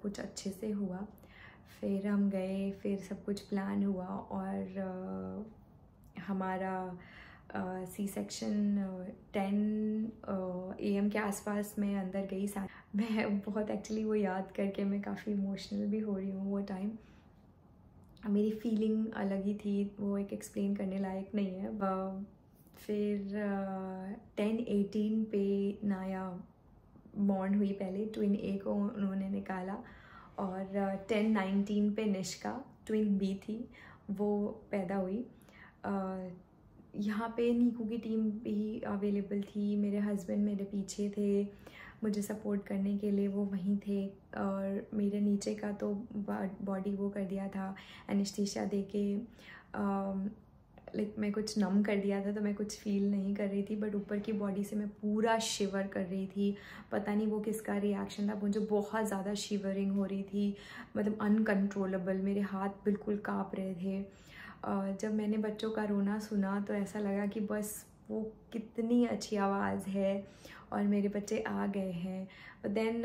कुछ अच्छे से हुआ। फिर हम गए, फिर सब कुछ प्लान हुआ और हमारा सी सेक्शन 10 AM के आसपास मैं अंदर गई। मैं बहुत एक्चुअली वो याद करके मैं काफ़ी इमोशनल भी हो रही हूँ। वो टाइम मेरी फीलिंग अलग ही थी, वो एक एक्सप्लेन करने लायक नहीं है। फिर 10-18 पे नाया बॉर्न हुई। पहले ट्विन ए को उन्होंने निकाला और 10-19 पे निष्का ट्विन बी थी, वो पैदा हुई। यहाँ पे नीकू की टीम भी अवेलेबल थी। मेरे हस्बैंड मेरे पीछे थे मुझे सपोर्ट करने के लिए, वो वहीं थे। और मेरे नीचे का तो बॉडी वो कर दिया था एनेस्थीसिया दे के, लाइक मैं कुछ नम कर दिया था तो मैं कुछ फील नहीं कर रही थी, बट ऊपर की बॉडी से मैं पूरा शिवर कर रही थी। पता नहीं वो किसका रिएक्शन था, मुझे बहुत ज़्यादा शिवरिंग हो रही थी, मतलब अनकंट्रोलेबल। मेरे हाथ बिल्कुल काँप रहे थे। जब मैंने बच्चों का रोना सुना तो ऐसा लगा कि बस वो कितनी अच्छी आवाज़ है और मेरे बच्चे आ गए हैं। देन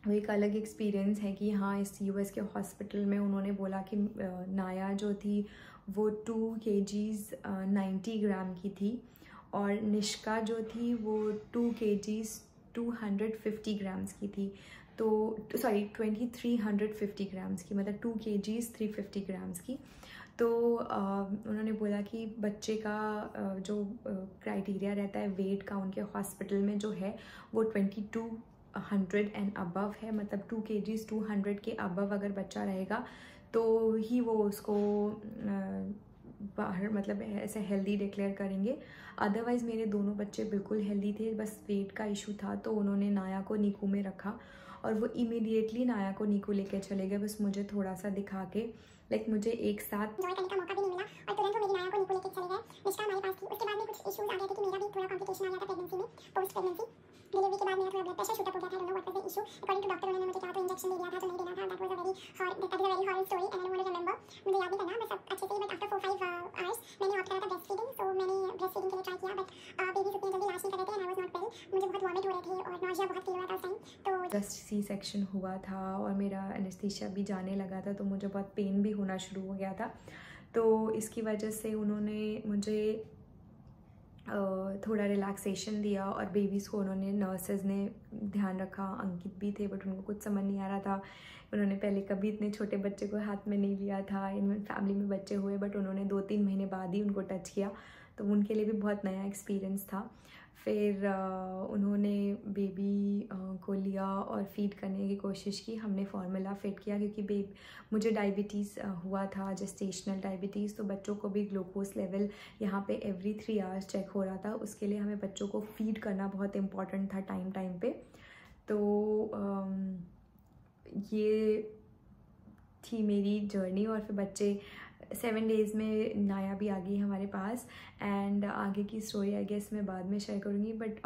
वो एक अलग एक्सपीरियंस है कि हाँ, इस US के हॉस्पिटल में उन्होंने बोला कि नाया जो थी वो 2 kgs 90 ग्राम की थी और निष्का जो थी वो 2 kgs 250 ग्राम्स की थी। तो सॉरी 2350 ग्राम्स की, मतलब 2 kgs 350 ग्राम्स की। तो उन्होंने बोला कि बच्चे का जो क्राइटेरिया रहता है वेट का उनके हॉस्पिटल में जो है वो 2200 एंड अबव है, मतलब 2 kgs 200 के अबव अगर बच्चा रहेगा तो ही वो उसको बाहर मतलब ऐसे हेल्दी डिक्लेयर करेंगे। अदरवाइज़ मेरे दोनों बच्चे बिल्कुल हेल्दी थे, बस वेट का इशू था। तो उन्होंने नाया को नीकू में रखा और वो इमीडिएटली नाया को नीकू लेके चले गए, बस मुझे थोड़ा सा दिखा के, लाइक मुझे एक साथ एंजॉय करने का मौका भी नहीं मिला और तुरंत वो मेरी नाया को नीकू लेके चले गए। निष्का हमारे पास थी। उसके बाद में कुछ इश्यूज आ गए थे कि मेरा भी थोड़ा कॉम्प्लिकेशन आ गया था प्रेगनेंसी में, पोस्ट प्रेगनेंसी डिलीवरी के बाद मेरा थोड़ा ब्लड प्रेशर शूट अप हो गया था। I don't know what was the issue. According to doctor उन्होंने मुझे कहा तो इंजेक्शन दे दिया था तो नहीं देना था। That was a very horrible story and I don't remember, मुझे याद नहीं करना बस अच्छे से। बट आफ्टर 4-5 आवर्स मैंने ऑप्ट करा था ब्रेस्ट फीडिंग, सो मैंने ब्रेस्ट फीडिंग के लिए ट्राई किया बट बेबीज उतनी जल्दी लास्ट नहीं कर रहे थे and I was not well. मुझे बहुत वॉमिट हो रहे थे और नॉजिया बहुत फील हो रहा था उस टाइम। तो जस्ट सी सेक्शन हुआ था और मेरा एनेस्थीसिया भी जाने लगा था, तो मुझे बहुत पेन भी होना शुरू हो गया था। तो इसकी वजह से उन्होंने मुझे थोड़ा रिलैक्सेशन दिया और बेबीज़ को उन्होंने नर्सेज ने ध्यान रखा। अंकित भी थे बट उनको कुछ समझ नहीं आ रहा था, उन्होंने पहले कभी इतने छोटे बच्चे को हाथ में नहीं लिया था। इन फैमिली में बच्चे हुए बट उन्होंने 2-3 महीने बाद ही उनको टच किया, तो उनके लिए भी बहुत नया एक्सपीरियंस था। फिर उन्होंने बेबी को लिया और फीड करने की कोशिश की। हमने फार्मूला फिट किया क्योंकि मुझे डायबिटीज़ हुआ था, जेस्टेशनल डायबिटीज़, तो बच्चों को भी ग्लूकोज लेवल यहाँ पे एवरी 3 आवर्स चेक हो रहा था। उसके लिए हमें बच्चों को फीड करना बहुत इम्पॉर्टेंट था टाइम पे। तो ये थी मेरी जर्नी। और फिर बच्चे 7 डेज़ में नाया भी आ गई हमारे पास एंड आगे की स्टोरी आई गेस मैं बाद में शेयर करूँगी। बट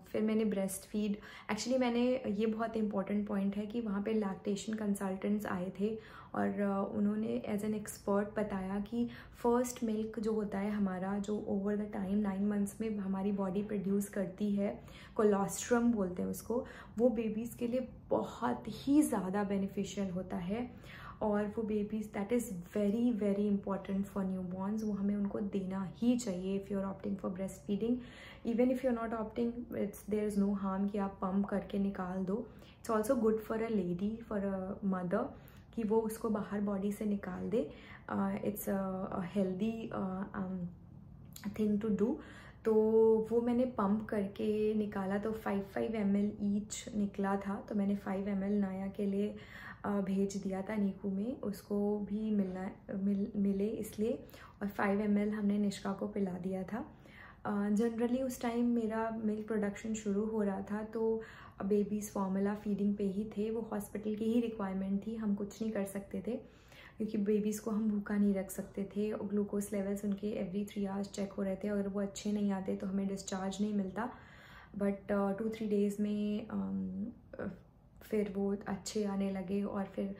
फिर मैंने ब्रेस्ट फीड, एक्चुअली मैंने, ये बहुत इंपॉर्टेंट पॉइंट है कि वहाँ पे लैक्टेशन कंसल्टेंट्स आए थे और उन्होंने एज एन एक्सपर्ट बताया कि फर्स्ट मिल्क जो होता है हमारा, जो ओवर द टाइम 9 मंथ्स में हमारी बॉडी प्रोड्यूस करती है, कोलोस्ट्रम बोलते हैं उसको, वो बेबीज़ के लिए बहुत ही ज़्यादा बेनिफिशियल होता है। और वो babies that is very very important for newborns, वो हमें उनको देना ही चाहिए if you are opting for breastfeeding. Even if you are not opting, there is no harm कि आप पम्प करके निकाल दो। It's also good for a lady, for a mother, कि वो उसको बाहर बॉडी से निकाल दे। It's a healthy thing to do. तो वो मैंने पंप करके निकाला तो 5 ml ईच निकला था, तो मैंने 5 ml नाया के लिए भेज दिया था नीकू में, उसको भी मिले इसलिए। और 5 ml हमने निष्का को पिला दिया था। जनरली उस टाइम मेरा मिल्क प्रोडक्शन शुरू हो रहा था, तो बेबीज़ फार्मूला फीडिंग पे ही थे, वो हॉस्पिटल की ही रिक्वायरमेंट थी, हम कुछ नहीं कर सकते थे क्योंकि बेबीज़ को हम भूखा नहीं रख सकते थे। ग्लूकोज लेवल्स उनके एवरी 3 आवर्स चेक हो रहे थे, अगर वो अच्छे नहीं आते तो हमें डिस्चार्ज नहीं मिलता। बट 2-3 डेज़ में फिर वो अच्छे आने लगे और फिर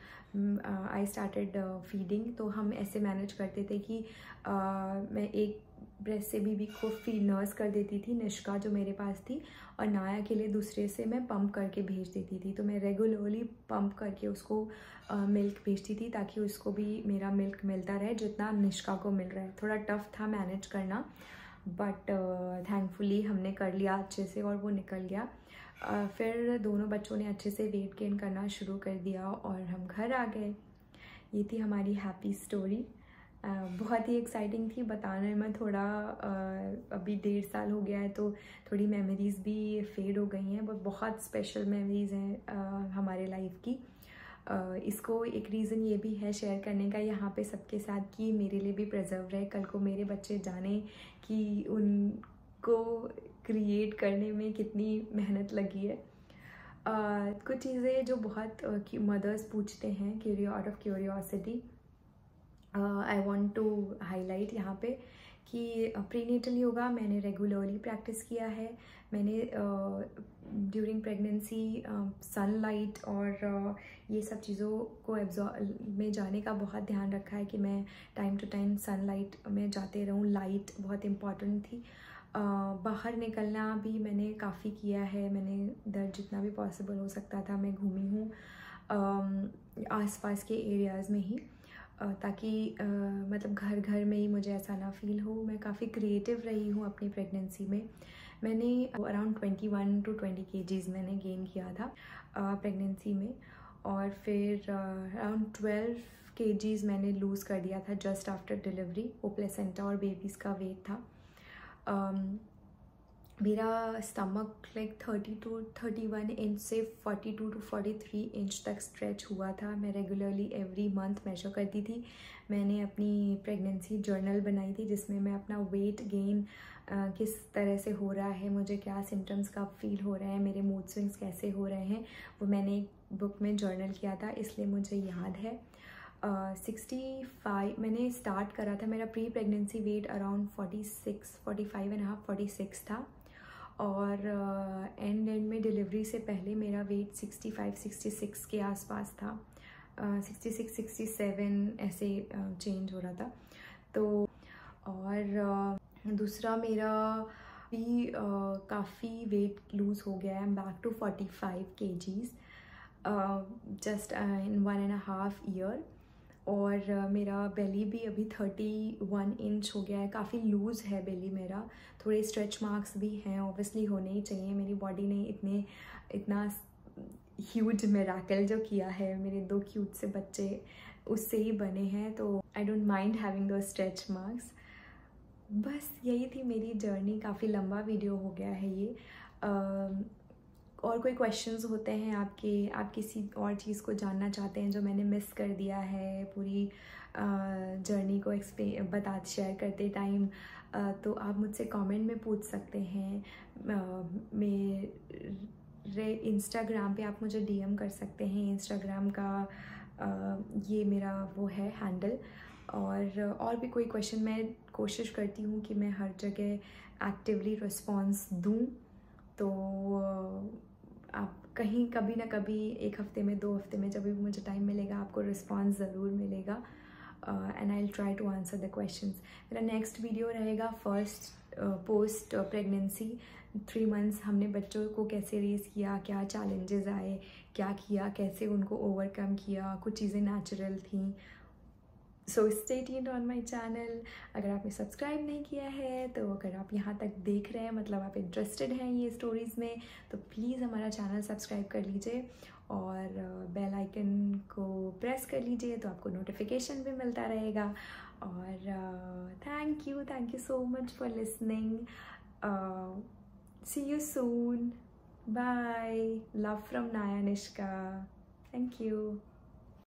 आई स्टार्टेड फीडिंग। तो हम ऐसे मैनेज करते थे कि मैं एक ब्रेस्ट से बीबी को फीड नर्स कर देती थी, निष्का जो मेरे पास थी, और नाया के लिए दूसरे से मैं पंप करके भेज देती थी। तो मैं रेगुलरली पंप करके उसको मिल्क भेजती थी ताकि उसको भी मेरा मिल्क मिलता रहे जितना निष्का को मिल रहा है। थोड़ा टफ था मैनेज करना, बट थैंकफुली हमने कर लिया अच्छे से और वो निकल गया। फिर दोनों बच्चों ने अच्छे से वेट गेन करना शुरू कर दिया और हम घर आ गए। ये थी हमारी हैप्पी स्टोरी। बहुत ही एक्साइटिंग थी, बताने में थोड़ा अभी 1.5 साल हो गया है तो थोड़ी मेमोरीज़ भी फेड हो गई हैं, बट बहुत स्पेशल मेमोरीज़ हैं हमारे लाइफ की। इसको एक रीज़न ये भी है शेयर करने का यहाँ पे सबके साथ कि मेरे लिए भी प्रिजर्व रहे, कल को मेरे बच्चे जाने कि उनको क्रिएट करने में कितनी मेहनत लगी है। कुछ चीज़ें जो बहुत मदर्स पूछते हैं out of curiosity, I want to highlight यहाँ पे कि प्रीनेटल योगा मैंने रेगुलरली प्रैक्टिस किया है। मैंने ड्यूरिंग प्रेगनेंसी सनलाइट और ये सब चीज़ों को एब्जॉर्ब में जाने का बहुत ध्यान रखा है कि मैं टाइम टू टाइम सनलाइट में जाते रहूँ। लाइट बहुत इम्पॉर्टेंट थी। बाहर निकलना भी मैंने काफ़ी किया है। मैंने इधर जितना भी पॉसिबल हो सकता था मैं घूमी हूँ आसपास के एरियाज़ में ही, ताकि मतलब घर घर में ही मुझे ऐसा ना फील हो। मैं काफ़ी क्रिएटिव रही हूँ अपनी प्रेगनेंसी में। मैंने अराउंड 21 to 20 kgs मैंने गेन किया था प्रेगनेंसी में, और फिर अराउंड 12 kgs मैंने लूज़ कर दिया था जस्ट आफ्टर डिलीवरी। वो प्लेसेंटा और बेबीज़ का वेट था। मेरा स्टमक लाइक 30 to 31 इंच से 42 to 43 इंच तक स्ट्रेच हुआ था। मैं रेगुलरली एवरी मंथ मेजर करती थी। मैंने अपनी प्रेगनेंसी जर्नल बनाई थी जिसमें मैं अपना वेट गेन किस तरह से हो रहा है, मुझे क्या सिम्टम्स कब फील हो रहे हैं, मेरे मूड स्विंग्स कैसे हो रहे हैं, वो मैंने एक बुक में जर्नल किया था, इसलिए मुझे याद है। 65 मैंने स्टार्ट करा था। मेरा प्री प्रेगनेंसी वेट अराउंड 45.5 46 था, और एंड में डिलीवरी से पहले मेरा वेट 65-66 के आसपास था। 66-67 ऐसे चेंज हो रहा था। तो और दूसरा मेरा भी काफ़ी वेट लूज़ हो गया है। I am back to 45 kgs just in 1.5 year. और मेरा बेली भी अभी 31 इंच हो गया है। काफ़ी लूज़ है बेली मेरा। थोड़े स्ट्रेच मार्क्स भी हैं, ऑब्वियसली होने ही चाहिए। मेरी बॉडी ने इतना ह्यूज मिरेकल जो किया है, मेरे 2 क्यूट से बच्चे उससे ही बने हैं, तो आई डोंट माइंड हैविंग दो स्ट्रेच मार्क्स। बस यही थी मेरी जर्नी। काफ़ी लंबा वीडियो हो गया है ये। और कोई क्वेश्चंस होते हैं आपके, आप किसी और चीज़ को जानना चाहते हैं जो मैंने मिस कर दिया है पूरी जर्नी को शेयर करते टाइम, तो आप मुझसे कमेंट में पूछ सकते हैं। मेरे इंस्टाग्राम पे आप मुझे डीएम कर सकते हैं। इंस्टाग्राम का ये मेरा वो है हैंडल। और भी कोई क्वेश्चन मैं कोशिश करती हूँ कि मैं हर जगह एक्टिवली रिस्पॉन्स दूँ। तो आप कहीं कभी ना कभी 1 हफ्ते में, 2 हफ्ते में, जब भी मुझे टाइम मिलेगा आपको रिस्पॉन्स ज़रूर मिलेगा। And I will try to answer the questions. मेरा नेक्स्ट वीडियो रहेगा फर्स्ट पोस्ट प्रेगनेंसी 3 मंथ्स हमने बच्चों को कैसे रेस किया, क्या चैलेंजेस आए, क्या किया, कैसे उनको ओवरकम किया, कुछ चीज़ें नेचुरल थी। So stay tuned on my channel. अगर आपने सब्सक्राइब नहीं किया है, तो अगर आप यहाँ तक देख रहे हैं मतलब आप इंटरेस्टेड हैं ये स्टोरीज़ में, तो प्लीज़ हमारा चैनल सब्सक्राइब कर लीजिए और बेल आइकन को प्रेस कर लीजिए, तो आपको नोटिफिकेशन भी मिलता रहेगा। और thank you so much for listening. See you soon. Bye. Love from Naya Nishka. Thank you.